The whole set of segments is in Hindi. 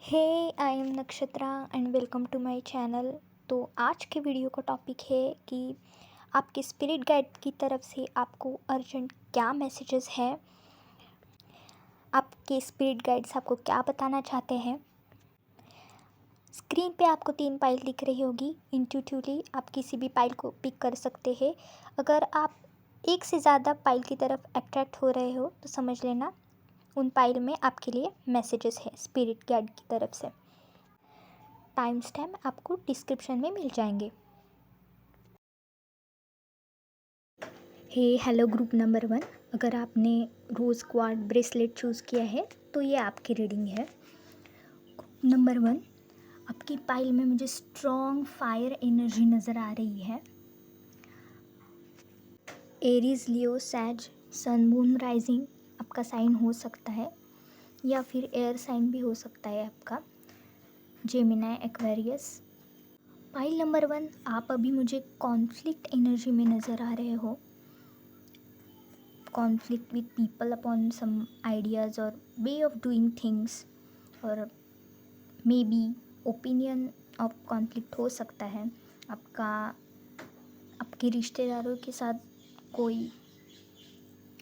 Hey I am Nakshatra and welcome to my channel. तो आज के वीडियो का टॉपिक है कि आपके स्पिरिट गाइड की तरफ से आपको अर्जेंट क्या मैसेजेस है, आपके स्पिरिट गाइड्स आपको क्या बताना चाहते हैं। स्क्रीन पे आपको 3 पाइल दिख रही होगी। इंट्यूटिवली आप किसी भी पाइल को पिक कर सकते हैं। अगर आप एक से ज़्यादा पाइल की तरफ अट्रैक्ट हो रहे हो तो समझ लेना उन पाइल में आपके लिए मैसेजेस है स्पिरिट गाइड की तरफ से। टाइम स्टैम्प आपको डिस्क्रिप्शन में मिल जाएंगे। हेलो ग्रुप नंबर 1, अगर आपने रोज़ क्वार्ट ब्रेसलेट चूज़ किया है तो ये आपकी रीडिंग है। ग्रुप नंबर 1, आपकी पाइल में मुझे स्ट्रॉन्ग फायर एनर्जी नज़र आ रही है। एरीज, लियो, सैज, सन, मून, राइजिंग आपका साइन हो सकता है या फिर एयर साइन भी हो सकता है आपका, जेमिनी, एक्वेरियस। पाइल नंबर 1, आप अभी मुझे कॉन्फ्लिक्ट एनर्जी में नज़र आ रहे हो। conflict with people upon some ideas or way of doing things, और may be opinion of conflict हो सकता है आपका आपके रिश्तेदारों के साथ। कोई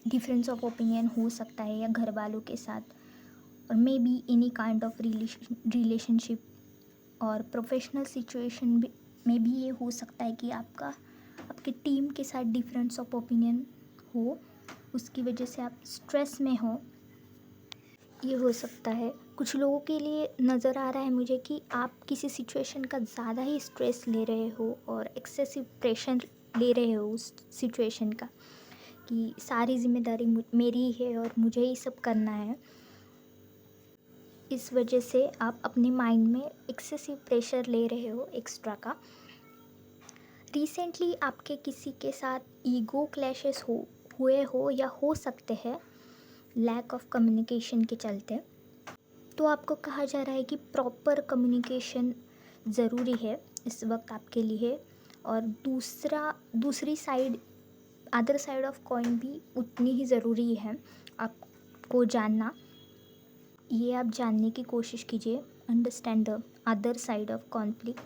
डिफरेंस ऑफ ओपिनियन हो सकता है या घर वालों के साथ, और may be any kind of relationship और प्रोफेशनल सिचुएशन में भी ये हो सकता है कि आपका आपके टीम के साथ डिफरेंस ऑफ ओपिनियन हो, उसकी वजह से आप स्ट्रेस में हो। ये हो सकता है कुछ लोगों के लिए नज़र आ रहा है मुझे कि आप किसी सिचुएशन का ज़्यादा ही स्ट्रेस ले रहे हो और एक्सेसिव प्रेशर ले रहे हो उस सिचुएशन का, कि सारी जिम्मेदारी मेरी ही है और मुझे ही सब करना है। इस वजह से आप अपने माइंड में एक्सेसिव प्रेशर ले रहे हो एक्स्ट्रा का। रिसेंटली आपके किसी के साथ ईगो क्लैशेस हुए हो या हो सकते हैं लैक ऑफ कम्युनिकेशन के चलते। तो आपको कहा जा रहा है कि प्रॉपर कम्युनिकेशन ज़रूरी है इस वक्त आपके लिए, और दूसरी side, other side of coin भी उतनी ही ज़रूरी है आपको जानना। ये आप जानने की कोशिश कीजिए, understand the other side of conflict,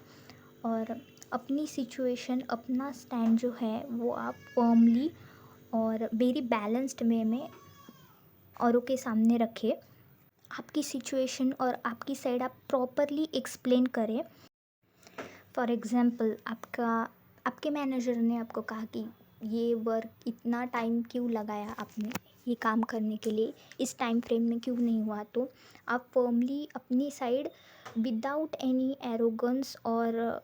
और अपनी सिचुएशन, अपना स्टैंड जो है वो आप फर्मली और वेरी बैलेंस्ड वे में औरों के सामने रखें। आपकी सिचुएशन और आपकी साइड आप प्रॉपरली एक्सप्लेन करें। फॉर एग्ज़ाम्पल, आपके मैनेजर ने आपको कहा कि ये वर्क इतना टाइम क्यों लगाया आपने ये काम करने के लिए, इस टाइम फ्रेम में क्यों नहीं हुआ, तो आप फर्मली अपनी साइड विदाउट एनी एरोगेंस और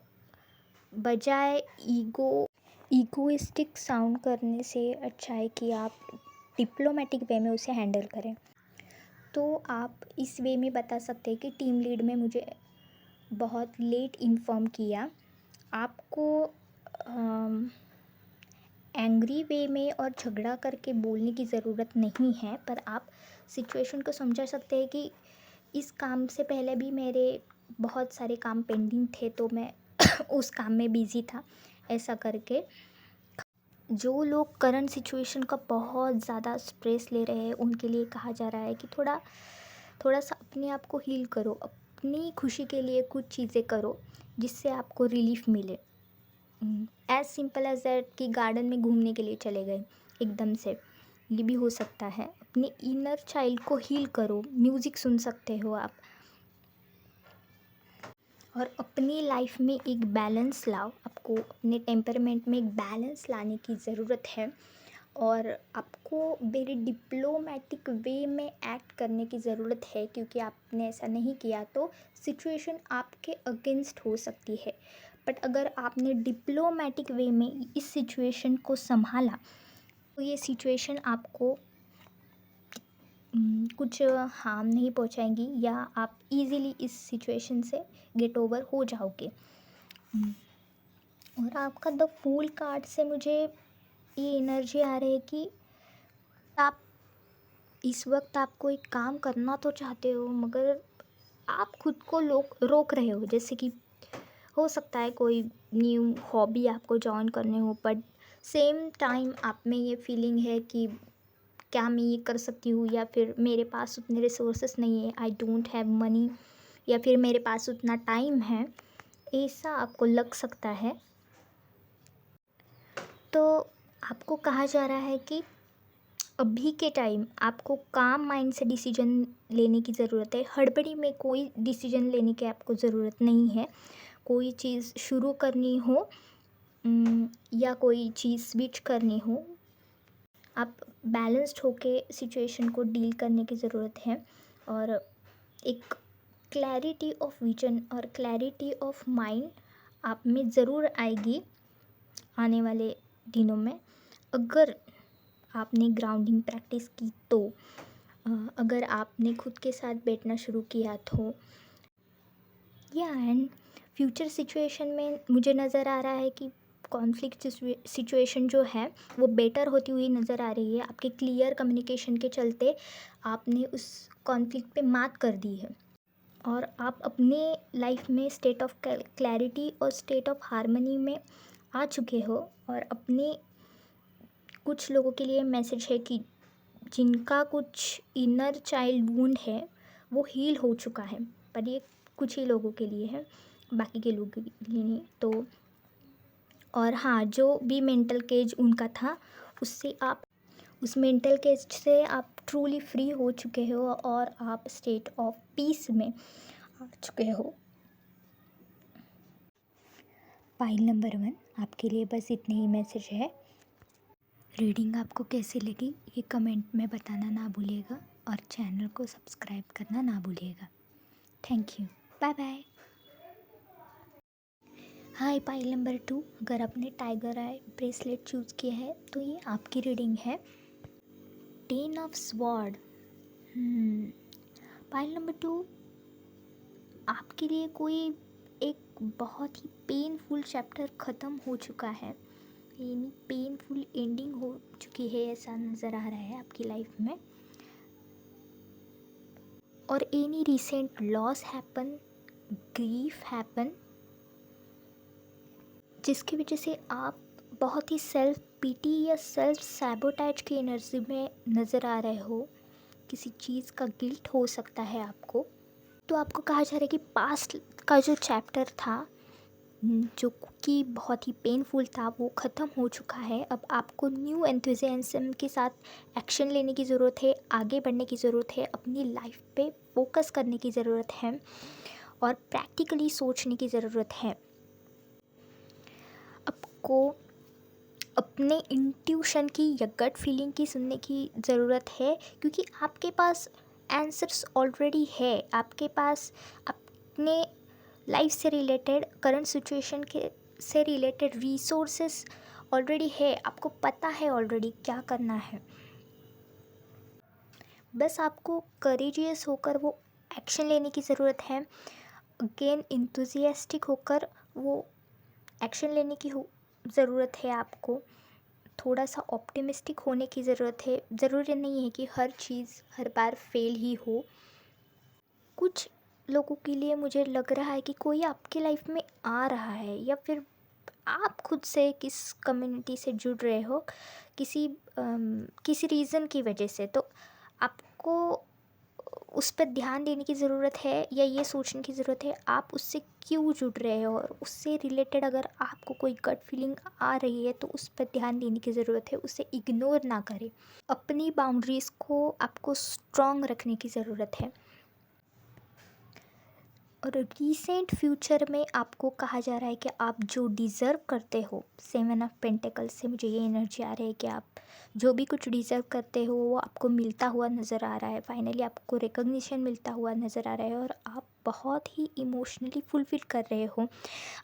बजाय ईगोइस्टिक साउंड करने से अच्छा है कि आप डिप्लोमेटिक वे में उसे हैंडल करें। तो आप इस वे में बता सकते हैं कि टीम लीड में मुझे बहुत लेट इन्फॉर्म किया। आपको एंग्री वे में और झगड़ा करके बोलने की ज़रूरत नहीं है, पर आप सिचुएशन को समझा सकते हैं कि इस काम से पहले भी मेरे बहुत सारे काम पेंडिंग थे तो मैं उस काम में बिज़ी था, ऐसा करके। जो लोग करंट सिचुएशन का बहुत ज़्यादा स्ट्रेस ले रहे हैं उनके लिए कहा जा रहा है कि थोड़ा सा अपने आप को हील करो, अपनी खुशी के लिए कुछ चीज़ें करो जिससे आपको रिलीफ मिले। एज सिंपल एज दैट कि गार्डन में घूमने के लिए चले गए एकदम से, ये भी हो सकता है। अपने इनर चाइल्ड को हील करो, म्यूज़िक सुन सकते हो आप, और अपनी लाइफ में एक बैलेंस लाओ। आपको अपने टेम्परमेंट में एक बैलेंस लाने की ज़रूरत है, और आपको वेरी डिप्लोमेटिक वे में एक्ट करने की ज़रूरत है, क्योंकि आपने ऐसा नहीं किया तो सिचुएशन आपके अगेंस्ट हो सकती है। बट अगर आपने डिप्लोमेटिक वे में इस सिचुएशन को संभाला तो ये सिचुएशन आपको कुछ हार्म नहीं पहुंचाएंगी, या आप इजीली इस सिचुएशन से गेट ओवर हो जाओगे। और आपका द फूल कार्ड से मुझे ये एनर्जी आ रही है कि आप इस वक्त आपको एक काम करना तो चाहते हो, मगर आप खुद को रोक रहे हो। जैसे कि हो सकता है कोई न्यू हॉबी आपको जॉइन करने हो, बट सेम टाइम आप में ये फीलिंग है कि क्या मैं ये कर सकती हूँ, या फिर मेरे पास उतने रिसोर्सेस नहीं है, आई डोंट हैव मनी या फिर मेरे पास उतना टाइम है, ऐसा आपको लग सकता है। तो आपको कहा जा रहा है कि अभी के टाइम आपको काम माइंड से डिसीजन लेने की ज़रूरत है। हड़बड़ी में कोई डिसीजन लेने की आपको ज़रूरत नहीं है। कोई चीज़ शुरू करनी हो या कोई चीज़ स्विच करनी हो, आप बैलेंस्ड होके सिचुएशन को डील करने की ज़रूरत है। और एक क्लैरिटी ऑफ विजन और क्लैरिटी ऑफ माइंड आप में ज़रूर आएगी आने वाले दिनों में, अगर आपने ग्राउंडिंग प्रैक्टिस की तो। अगर आपने खुद के साथ बैठना शुरू किया तो एंड फ्यूचर सिचुएशन में मुझे नज़र आ रहा है कि कॉन्फ्लिक्ट सिचुएशन जो है वो बेटर होती हुई नज़र आ रही है। आपके क्लियर कम्युनिकेशन के चलते आपने उस कॉन्फ्लिक्ट पे मात कर दी है और आप अपने लाइफ में स्टेट ऑफ क्लैरिटी और स्टेट ऑफ हार्मनी में आ चुके हो। और अपने कुछ लोगों के लिए मैसेज है कि जिनका कुछ इनर चाइल्ड वुंड है वो हील हो चुका है, पर ये कुछ ही लोगों के लिए है, बाकी के लोगों के लिए नहीं। तो और हाँ, जो भी मेंटल केज उनका था उससे आप उस मेंटल केज से आप ट्रूली फ्री हो चुके हो और आप स्टेट ऑफ पीस में आ चुके हो। फाइल नंबर 1 आपके लिए बस इतने ही मैसेज है। रीडिंग आपको कैसी लगी ये कमेंट में बताना ना भूलिएगा और चैनल को सब्सक्राइब करना ना भूलिएगा। Thank you, bye bye. Hi, pile number 2, अगर आपने टाइगर आई ब्रेसलेट चूज़ किया है तो ये आपकी रीडिंग है। 10 ऑफ स्वॉर्ड। पाइल नंबर 2, आपके लिए कोई एक बहुत ही पेनफुल चैप्टर ख़त्म हो चुका है, यानी पेनफुल एंडिंग हो चुकी है, ऐसा नज़र आ रहा है आपकी लाइफ में। और any recent loss happen, grief happen, जिसकी वजह से आप बहुत ही सेल्फ पीटी या सेल्फ सैबोटैज की एनर्जी में नज़र आ रहे हो। किसी चीज़ का गिल्ट हो सकता है आपको। तो आपको कहा जा रहा है कि पास्ट का जो चैप्टर था जो कि बहुत ही पेनफुल था वो ख़त्म हो चुका है। अब आपको न्यू एंथुजियाज्म के साथ एक्शन लेने की ज़रूरत है, आगे बढ़ने की ज़रूरत है, अपनी लाइफ पे फोकस करने की ज़रूरत है और प्रैक्टिकली सोचने की ज़रूरत है। आपको अपने इंट्यूशन की या गट फीलिंग की सुनने की ज़रूरत है, क्योंकि आपके पास आंसर्स ऑलरेडी है। आपके पास अपने लाइफ से रिलेटेड, करंट सिचुएशन के से रिलेटेड रिसोर्सेस ऑलरेडी है। आपको पता है ऑलरेडी क्या करना है, बस आपको करेजियस होकर वो एक्शन लेने की ज़रूरत है। अगेन इंथुजियास्टिक होकर वो एक्शन लेने की ज़रूरत है। आपको थोड़ा सा ऑप्टिमिस्टिक होने की ज़रूरत है। ज़रूरी नहीं है कि हर चीज़ हर बार फेल ही हो। कुछ लोगों के लिए मुझे लग रहा है कि कोई आपकी लाइफ में आ रहा है, या फिर आप खुद से किस कम्युनिटी से जुड़ रहे हो किसी रीज़न की वजह से, तो आपको उस पर ध्यान देने की ज़रूरत है या ये सोचने की ज़रूरत है आप उससे क्यों जुड़ रहे हो। और उससे रिलेटेड अगर आपको कोई गट फीलिंग आ रही है तो उस पर ध्यान देने की ज़रूरत है, उसे इग्नोर ना करें। अपनी बाउंड्रीज़ को आपको स्ट्रॉन्ग रखने की ज़रूरत है। और रिसेंट फ्यूचर में आपको कहा जा रहा है कि आप जो डिज़र्व करते हो, 7 ऑफ पेंटिकल्स से मुझे ये एनर्जी आ रही है कि आप जो भी कुछ डिज़र्व करते हो वो आपको मिलता हुआ नज़र आ रहा है। फाइनली आपको रिकग्निशन मिलता हुआ नज़र आ रहा है और आप बहुत ही इमोशनली फुलफिल कर रहे हो।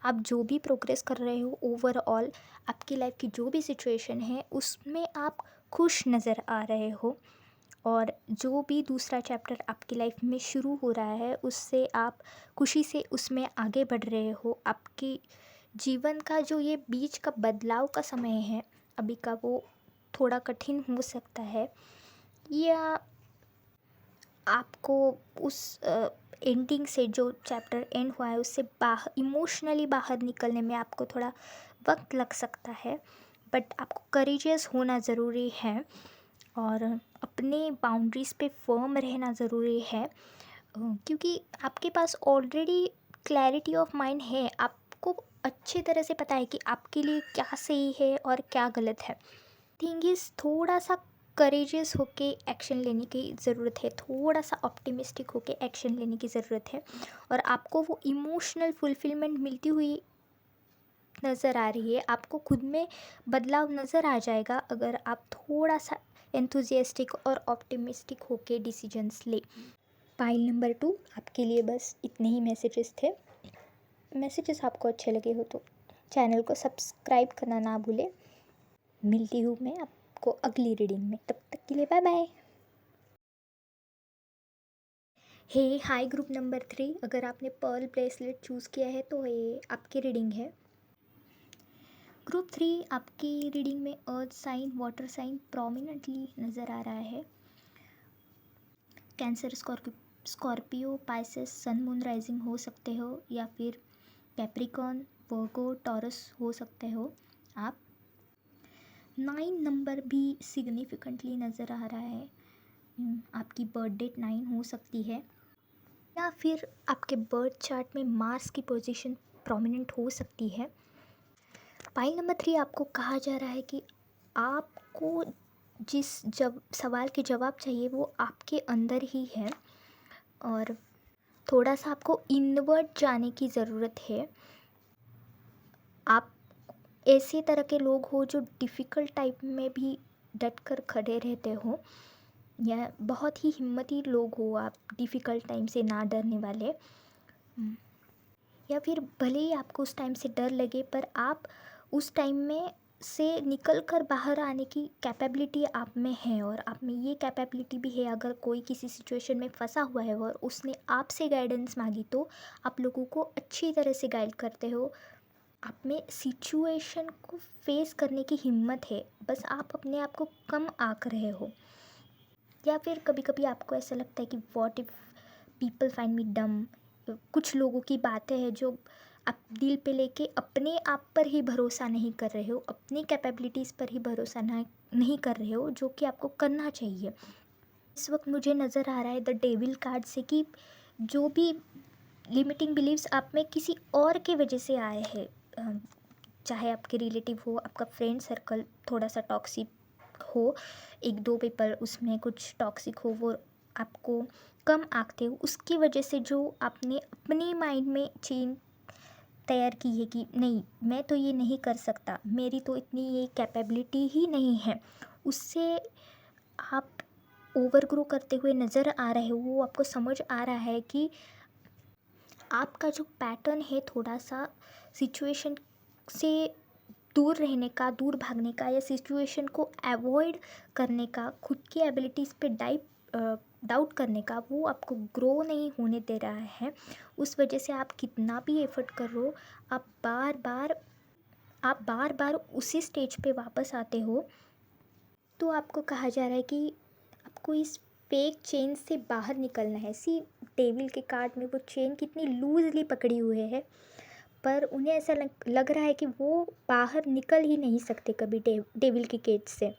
आप जो भी प्रोग्रेस कर रहे हो ओवरऑल, आपकी लाइफ की जो भी सिचुएशन है उसमें आप खुश नज़र आ रहे हो। और जो भी दूसरा चैप्टर आपकी लाइफ में शुरू हो रहा है उससे आप खुशी से उसमें आगे बढ़ रहे हो। आपकी जीवन का जो ये बीच का बदलाव का समय है अभी का, वो थोड़ा कठिन हो सकता है, या आपको उस एंडिंग से, जो चैप्टर एंड हुआ है उससे इमोशनली बाहर निकलने में आपको थोड़ा वक्त लग सकता है। बट आपको करेजियस होना ज़रूरी है और अपने बाउंड्रीज़ पे फर्म रहना ज़रूरी है। क्योंकि आपके पास ऑलरेडी क्लैरिटी ऑफ माइंड है, आपको अच्छी तरह से पता है कि आपके लिए क्या सही है और क्या गलत है। थिंग इज़ थोड़ा सा करेजियस होके एक्शन लेने की ज़रूरत है, थोड़ा सा ऑप्टिमिस्टिक होके एक्शन लेने की ज़रूरत है, और आपको वो इमोशनल फुलफिलमेंट मिलती हुई नज़र आ रही है, आपको खुद में बदलाव नज़र आ जाएगा अगर आप थोड़ा सा एंथुजियास्टिक और ऑप्टिमिस्टिक होके डिसीजंस ले। फाइल नंबर 2 आपके लिए बस इतने ही मैसेजेस थे। मैसेजेस आपको अच्छे लगे हो तो चैनल को सब्सक्राइब करना ना भूलें। मिलती हूँ मैं आपको अगली रीडिंग में, तब तक के लिए बाय बाय। हे हाय ग्रुप नंबर 3, अगर आपने पर्ल ब्रेसलेट चूज़ किया है तो ये आपकी रीडिंग है। ग्रुप 3 आपकी रीडिंग में earth sign, water sign prominently नज़र आ रहा है। Cancer, Scorpio, Pisces, sun moon rising हो सकते हो, या फिर कैप्रिकॉर्न, वर्गो, टॉरस हो सकते हो आप। 9 नंबर भी सिग्निफिकेंटली नज़र आ रहा है। आपकी बर्थ डेट 9 हो सकती है, या फिर आपके बर्थ चार्ट में मार्स की पोजीशन प्रोमिनेंट हो सकती है। पाइल नंबर 3 आपको कहा जा रहा है कि आपको जिस सवाल के जवाब चाहिए वो आपके अंदर ही है, और थोड़ा सा आपको इनवर्ड जाने की ज़रूरत है। आप ऐसे तरह के लोग हो जो डिफ़िकल्ट टाइम में भी डट कर खड़े रहते हो, या बहुत ही हिम्मती लोग हो आप, डिफ़िकल्ट टाइम से ना डरने वाले। या फिर भले ही आपको उस टाइम से डर लगे, पर आप उस टाइम में से निकल कर बाहर आने की कैपेबिलिटी आप में है, और आप में ये कैपेबिलिटी भी है, अगर कोई किसी सिचुएशन में फंसा हुआ है और उसने आपसे गाइडेंस मांगी तो आप लोगों को अच्छी तरह से गाइड करते हो। आप में सिचुएशन को फेस करने की हिम्मत है, बस आप अपने आप को कम आंक रहे हो। या फिर कभी कभी आपको ऐसा लगता है कि what if people find me डम। कुछ लोगों की बातें हैं जो आप दिल पे लेके अपने आप पर ही भरोसा नहीं कर रहे हो, अपनी कैपेबिलिटीज़ पर ही भरोसा नहीं कर रहे हो, जो कि आपको करना चाहिए। इस वक्त मुझे नज़र आ रहा है द डेविल कार्ड से कि जो भी लिमिटिंग बिलीव्स आप में किसी और की वजह से आए हैं, चाहे आपके रिलेटिव हो, आपका फ्रेंड सर्कल थोड़ा सा टॉक्सिक हो, एक दो पीपल उसमें कुछ टॉक्सिक हो, वो आपको कम आंकते हो, उसकी वजह से जो आपने अपने माइंड में चेन तैयार की है कि नहीं मैं तो ये नहीं कर सकता, मेरी तो इतनी ये कैपेबिलिटी ही नहीं है, उससे आप ओवर ग्रो करते हुए नज़र आ रहे हो। वो आपको समझ आ रहा है कि आपका जो पैटर्न है थोड़ा सा सिचुएशन से दूर रहने का, दूर भागने का, या सिचुएशन को अवॉइड करने का, खुद की एबिलिटीज़ पे डाउट करने का, वो आपको ग्रो नहीं होने दे रहा है। उस वजह से आप कितना भी एफर्ट कर रहे हो, आप बार बार उसी स्टेज पे वापस आते हो। तो आपको कहा जा रहा है कि आपको इस फेक चेन से बाहर निकलना है। सी डेविल के कार्ड में वो चेन कितनी लूजली पकड़ी हुए है, पर उन्हें ऐसा लग रहा है कि वो बाहर निकल ही नहीं सकते कभी डेविल की केज से,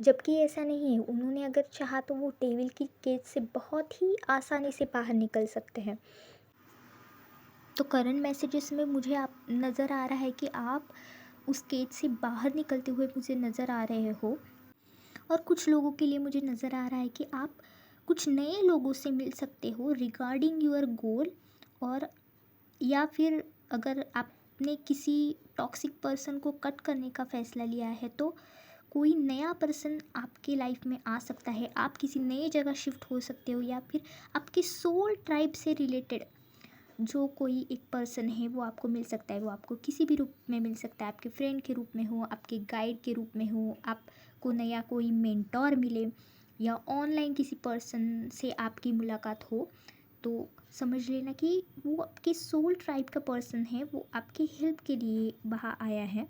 जबकि ऐसा नहीं है। उन्होंने अगर चाहा तो वो डेविल की केज से बहुत ही आसानी से बाहर निकल सकते हैं। तो करंट मैसेजेस में मुझे आप नज़र आ रहा है कि आप उस केज से बाहर निकलते हुए मुझे नज़र आ रहे हो, और कुछ लोगों के लिए मुझे नज़र आ रहा है कि आप कुछ नए लोगों से मिल सकते हो रिगार्डिंग योर गोल, और या फिर अगर आपने किसी टॉक्सिक पर्सन को कट करने का फ़ैसला लिया है तो कोई नया पर्सन आपके लाइफ में आ सकता है, आप किसी नई जगह शिफ्ट हो सकते हो, या फिर आपकी सोल ट्राइब से रिलेटेड जो कोई एक पर्सन है वो आपको मिल सकता है। वो आपको किसी भी रूप में मिल सकता है, आपके फ्रेंड के रूप में हो, आपके गाइड के रूप में हो, आपको नया कोई मेंटोर मिले, या ऑनलाइन किसी पर्सन से आपकी मुलाकात हो, तो समझ लेना कि वो आपकी सोल ट्राइब का पर्सन है, वो आपकी हेल्प के लिए वहाँ आया है।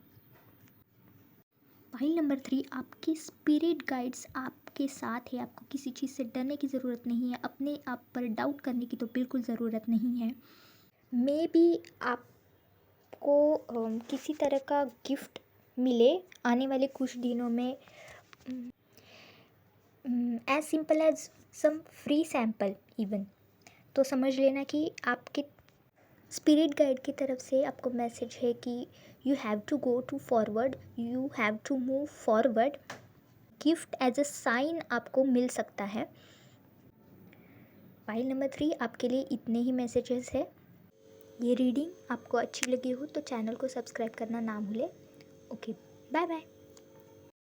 फाइल नंबर 3 आपके स्पिरिट गाइड्स आपके साथ है, आपको किसी चीज़ से डरने की ज़रूरत नहीं है, अपने आप पर डाउट करने की तो बिल्कुल ज़रूरत नहीं है। मे बी आपको किसी तरह का गिफ्ट मिले आने वाले कुछ दिनों में, as simple as some free sample, even. तो समझ लेना कि आपके स्पिरिट गाइड की तरफ से आपको मैसेज है कि you have to go to forward, you have to move forward. Gift as a sign आपको मिल सकता है। पाइल नंबर 3 आपके लिए इतने ही मैसेजेस है। ये रीडिंग आपको अच्छी लगी हो तो चैनल को सब्सक्राइब करना ना भूलें। Okay, bye bye.